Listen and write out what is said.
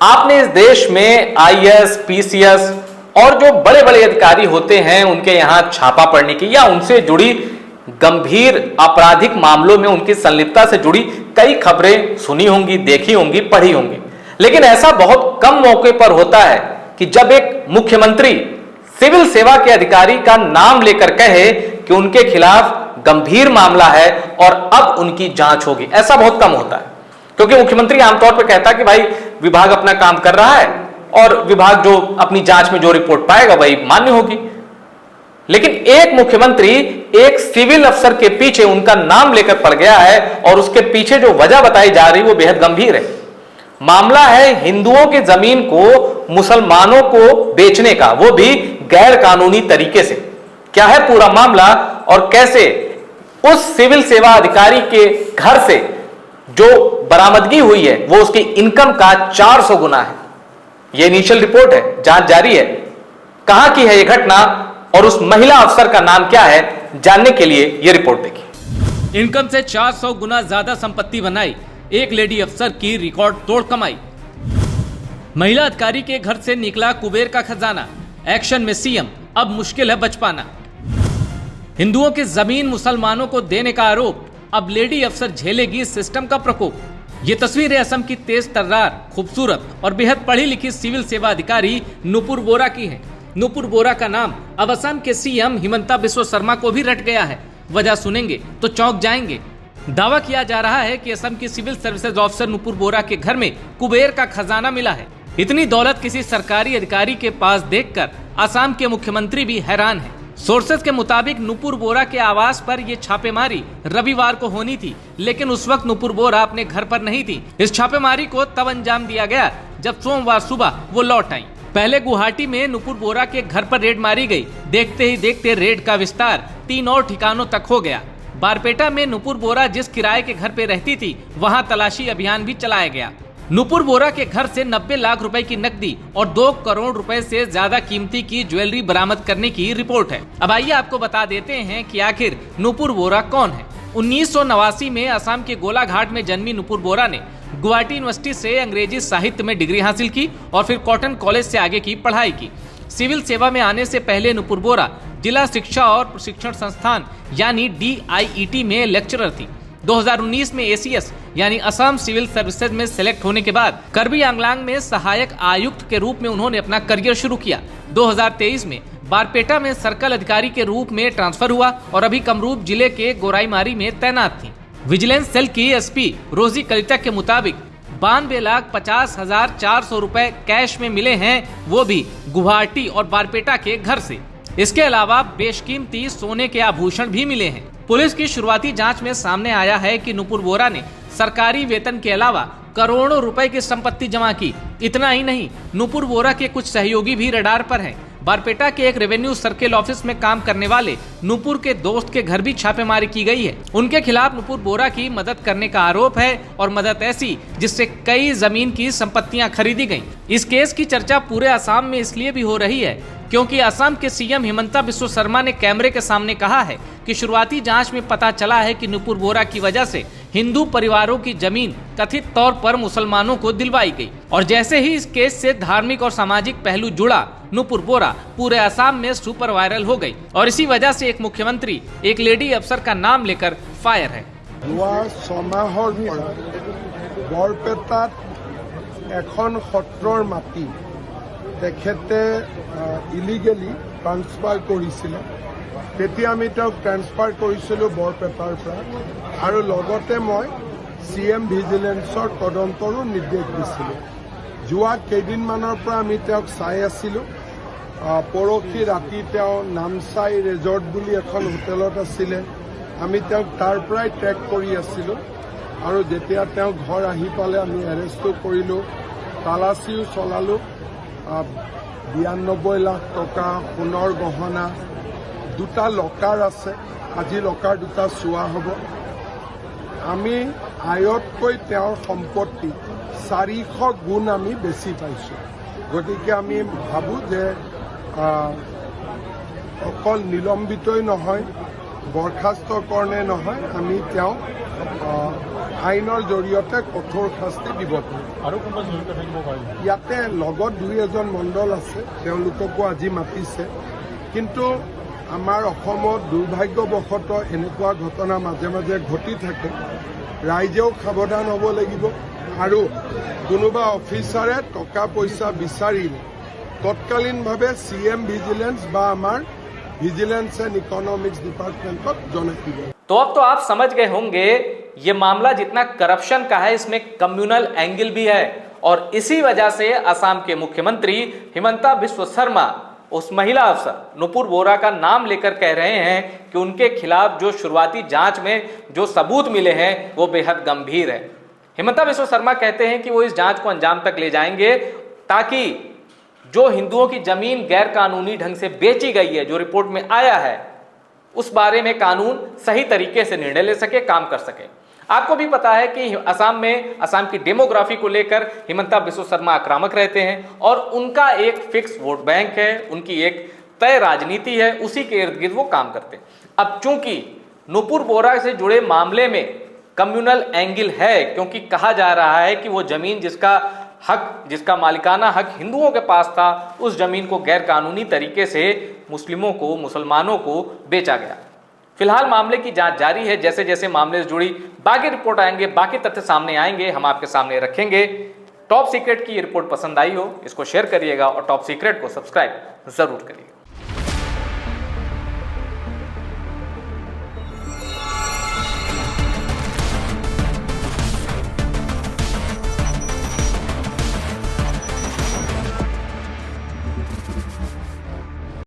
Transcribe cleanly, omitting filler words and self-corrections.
आपने इस देश में आईएएस, पीसीएस और जो बड़े बड़े अधिकारी होते हैं उनके यहां छापा पड़ने की या उनसे जुड़ी गंभीर आपराधिक मामलों में उनकी संलिप्तता से जुड़ी कई खबरें सुनी होंगी, देखी होंगी, पढ़ी होंगी। लेकिन ऐसा बहुत कम मौके पर होता है कि जब एक मुख्यमंत्री सिविल सेवा के अधिकारी का नाम लेकर कहे कि उनके खिलाफ गंभीर मामला है और अब उनकी जांच होगी। ऐसा बहुत कम होता है, क्योंकि मुख्यमंत्री आमतौर पर कहता है कि भाई विभाग अपना काम कर रहा है और विभाग जो अपनी जांच में जो रिपोर्ट पाएगा वही मान्य होगी। लेकिन एक मुख्यमंत्री एक सिविल अफसर के पीछे उनका नाम लेकर पड़ गया है और उसके पीछे जो वजह बताई जा रही वो बेहद गंभीर है। मामला है हिंदुओं की जमीन को मुसलमानों को बेचने का, वो भी गैर कानूनी तरीके से। क्या है पूरा मामला और कैसे उस सिविल सेवा अधिकारी के घर से जो बरामदगी हुई है वो उसकी इनकम का 400 गुना है। यह इनिशियल रिपोर्ट है, जांच जारी है। कहां की है यह घटना और उस महिला अफसर का नाम क्या है, जानने के लिए यह रिपोर्ट देखिए। इनकम से 400 गुना ज्यादा संपत्ति बनाई, एक लेडी अफसर की रिकॉर्ड तोड़ कमाई। महिला अधिकारी के घर से निकला कुबेर का खजाना, एक्शन में सीएम, अब मुश्किल है बच पाना। हिंदुओं की जमीन मुसलमानों को देने का आरोप, अब लेडी अफसर झेलेगी सिस्टम का प्रकोप। ये तस्वीर है असम की तेज तर्रार, खूबसूरत और बेहद पढ़ी लिखी सिविल सेवा अधिकारी नुपुर बोरा की है। नुपुर बोरा का नाम अब असम के सीएम हिमंता बिस्वा शर्मा को भी रट गया है। वजह सुनेंगे तो चौंक जाएंगे। दावा किया जा रहा है कि असम की सिविल सर्विसेज ऑफिसर नुपुर बोरा के घर में कुबेर का खजाना मिला है। इतनी दौलत किसी सरकारी अधिकारी के पास देखकर असम के मुख्यमंत्री भी हैरान है। सोर्सेज के मुताबिक नुपुर बोरा के आवास पर यह छापेमारी रविवार को होनी थी, लेकिन उस वक्त नुपुर बोरा अपने घर पर नहीं थी। इस छापेमारी को तब अंजाम दिया गया जब सोमवार सुबह वो लौट आई। पहले गुवाहाटी में नुपुर बोरा के घर पर रेड मारी गई। देखते ही देखते रेड का विस्तार 3 और ठिकानों तक हो गया। बारपेटा में नुपुर बोरा जिस किराए के घर पे रहती थी वहां तलाशी अभियान भी चलाया गया। नुपुर बोरा के घर से 90 लाख रुपए की नकदी और 2 करोड़ रुपए से ज्यादा कीमती की ज्वेलरी बरामद करने की रिपोर्ट है। अब आइए आपको बता देते हैं कि आखिर नुपुर बोरा कौन है। 1989 में असम के गोलाघाट में जन्मी नुपुर बोरा ने गुवाहाटी यूनिवर्सिटी से अंग्रेजी साहित्य में डिग्री हासिल की और फिर कॉटन कॉलेज से आगे की पढ़ाई की। सिविल सेवा में आने से पहले नुपुर बोरा जिला शिक्षा और प्रशिक्षण संस्थान यानी DIET में लेक्चरर थी। 2019 में ACS यानी असम सिविल सर्विसेज में सेलेक्ट होने के बाद करबी आंगलांग में सहायक आयुक्त के रूप में उन्होंने अपना करियर शुरू किया। 2023 में बारपेटा में सर्कल अधिकारी के रूप में ट्रांसफर हुआ और अभी कमरूप जिले के गोराईमारी में तैनात थी। विजिलेंस सेल की SP रोजी कलिता के मुताबिक 92,50,400 रुपए कैश में मिले हैं, वो भी गुवाहाटी और बारपेटा के घर से। इसके अलावा बेशकीमती सोने के आभूषण भी मिले हैं। पुलिस की शुरुआती जांच में सामने आया है कि नुपुर बोरा ने सरकारी वेतन के अलावा करोड़ों रुपए की संपत्ति जमा की। इतना ही नहीं, नुपुर बोरा के कुछ सहयोगी भी रडार पर हैं। बारपेटा के एक रेवेन्यू सर्किल ऑफिस में काम करने वाले नुपुर के दोस्त के घर भी छापेमारी की गई है। उनके खिलाफ नुपुर बोरा की मदद करने का आरोप है और मदद ऐसी जिससे कई जमीन की संपत्तियां खरीदी गईं। इस केस की चर्चा पूरे असम में इसलिए भी हो रही है क्योंकि असम के सीएम हिमंता बिस्वा शर्मा ने कैमरे के सामने कहा है कि शुरुआती जांच में पता चला है कि नुपुर बोरा की वजह से हिंदू परिवारों की जमीन कथित तौर पर मुसलमानों को दिलवाई गई। और जैसे ही इस केस से धार्मिक और सामाजिक पहलू जुड़ा, नुपुर बोरा पूरे असम में सुपर वायरल हो गई और इसी वजह से एक मुख्यमंत्री एक लेडी अफसर का नाम लेकर फायर है। ইলিগেলি ট্ৰান্সফাৰ কৰিছিলে, তেতিয়া আমি তেওঁক ট্ৰান্সফাৰ কৰিছিলোঁ বৰপেটাৰ পৰা আৰু লগতে মই CM ভিজিলেন্সৰ তদন্তৰো নিৰ্দেশ দিছিলোঁ। যোৱা কেইদিনমানৰ পৰা আমি তেওঁক চাই আছিলোঁ। পৰহি ৰাতি তেওঁ নামচাই ৰেজৰ্ট বুলি এখন হোটেলত আছিলে। আমি তেওঁক তাৰ পৰাই ট্ৰেক কৰি আছিলোঁ আৰু যেতিয়া তেওঁ ঘৰ আহি পালে আমি এৰেষ্টো কৰিলোঁ, তালাচীও চলালোঁ। 92 লাখ টকা সোণৰ গহনা, 2টা লকাৰ আছে। আজি লকাৰ 2টা চোৱা হ'ব। আমি আয়তকৈ তেওঁৰ সম্পত্তি 400 গুণ আমি বেছি পাইছোঁ। গতিকে আমি ভাবোঁ যে অকল নিলম্বিতই নহয়, বরখাস্ত কৰণে নহয়, আমি তেওঁক আইনৰ জৰিয়তে কঠোৰ শাস্তি দিব পাৰোঁ। আৰু কোনোবা জড়িত থাকিব পাৰে? ইয়াতে লগত দুই এজন মণ্ডল আছে, তেওঁলোককো আজি মাতিছে। কিন্তু আমাৰ অসমত দুৰ্ভাগ্যবশতঃ এনেকুৱা ঘটনা মাজে মাজে ঘটি থাকে। ৰাইজেও সাৱধান হ'ব লাগিব আৰু কোনোবা অফিচাৰে টকা পইচা বিচাৰিলে তৎকালীনভাৱে CM ভিজিলেন্স বা আমাৰ ভিজিলেন্স এণ্ড ইকনॉमिक्स डिपार्टमेंटত জনাই দিব। तो अब तो आप समझ गए होंगे ये मामला जितना करप्शन का है इसमें कम्युनल एंगल भी है और इसी वजह से असम के मुख्यमंत्री हिमंता बिस्वा शर्मा उस महिला अफसर नुपुर बोरा का नाम लेकर कह रहे हैं कि उनके खिलाफ जो शुरुआती जांच में जो सबूत मिले हैं वो बेहद गंभीर है। हिमंता बिस्वा शर्मा कहते हैं कि वो इस जांच को अंजाम तक ले जाएंगे ताकि जो हिंदुओं की जमीन गैर कानूनी ढंग से बेची गई है, जो रिपोर्ट में आया है, उस बारे में कानून सही तरीके से निर्णय ले सके, काम कर सके। आपको भी पता है कि असम की डेमोग्राफी को लेकर हिमंता बिस्वा शर्मा आक्रामक रहते हैं और उनका एक फिक्स वोट बैंक है, उनकी एक तय राजनीति है, उसी के इर्द गिर्द वो काम करते हैं। अब चूंकि नुपुर बोरा से जुड़े मामले में कम्युनल एंगल है, क्योंकि कहा जा रहा है कि वो जमीन जिसका मालिकाना हक हिंदुओं के पास था, उस जमीन को गैर कानूनी तरीके से मुस्लिमों को, मुसलमानों को बेचा गया। फिलहाल मामले की जांच जारी है। जैसे जैसे मामले से जुड़ी बाकी रिपोर्ट आएंगे, बाकी तथ्य सामने आएंगे, हम आपके सामने रखेंगे। टॉप सीक्रेट की ये रिपोर्ट पसंद आई हो इसको शेयर करिएगा और टॉप सीक्रेट को सब्सक्राइब जरूर करिएगा।